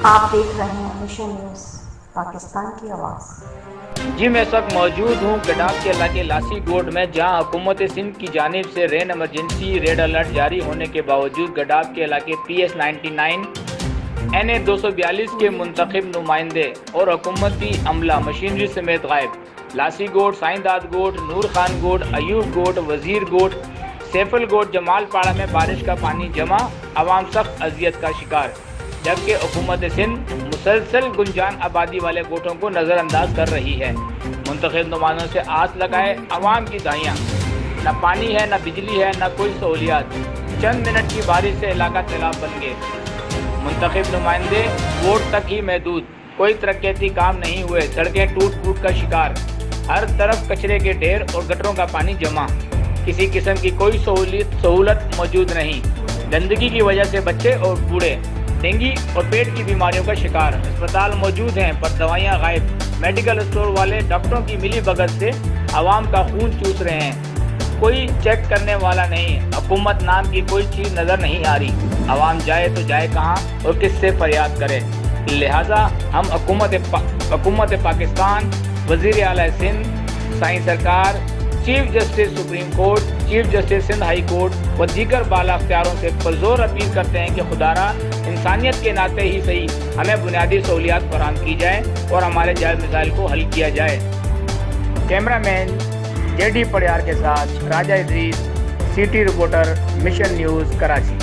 آپ دیکھ رہے ہیں مشن نیوز پاکستان کی آواز۔ جی میں اس وقت موجود ہوں گڈاف کے علاقے لاسی گوڈ میں، جہاں حکومت سندھ کی جانب سے رین ایمرجنسی ریڈ الرٹ جاری ہونے کے باوجود گڈاف کے علاقے PS 99 NA 242 کے منتخب نمائندے اور حکومتی عملہ مشینری سمیت غائب۔ لاسی گوڈ، سائنداد گوڈ، نور خان گوڈ، ایوب گوڈ، وزیر گوڈ، سیفل گوڈ، جمال پاڑا میں بارش کا پانی جمع، عوام سخت اذیت کا شکار، جبکہ حکومت سندھ مسلسل گنجان آبادی والے گوٹھوں کو نظر انداز کر رہی ہے۔ منتخب نمائندوں سے آس لگائے عوام کی دہائیاں، نہ پانی ہے، نہ بجلی ہے، نہ کوئی سہولیات، چند منٹ کی بارش سے علاقہ سیلاب بن گئے۔ منتخب نمائندے ووٹ تک ہی محدود، کوئی ترقیاتی کام نہیں ہوئے، سڑکیں ٹوٹ پھوٹ کا شکار، ہر طرف کچرے کے ڈھیر اور گٹروں کا پانی جمع، کسی قسم کی کوئی سہولت موجود نہیں۔ گندگی کی وجہ سے بچے اور بوڑھے ڈینگی اور پیٹ کی بیماریوں کا شکار، اسپتال موجود ہیں پر دوائیاں غائب، میڈیکل اسٹور والے ڈاکٹروں کی ملی بھگت سے عوام کا خون چوس رہے ہیں، کوئی چیک کرنے والا نہیں، حکومت نام کی کوئی چیز نظر نہیں آ رہی، عوام جائے تو جائے کہاں اور کس سے فریاد کرے۔ لہٰذا ہم حکومت پاکستان، وزیر اعلیٰ سندھ سائیں سرکار، chief justice supreme court, chief justice Sindh high court و دیگر بالا اختیاروں سے پرزور اپیل کرتے ہیں کہ خدا را انسانیت کے ناطے ہی صحیح ہمیں بنیادی سہولیات فراہم کی جائیں اور ہمارے جائز مسائل کو حل کیا جائے۔ کیمرہ مین JD پڑیار کے ساتھ Raja Idrees, CT reporter, mission news, Karachi.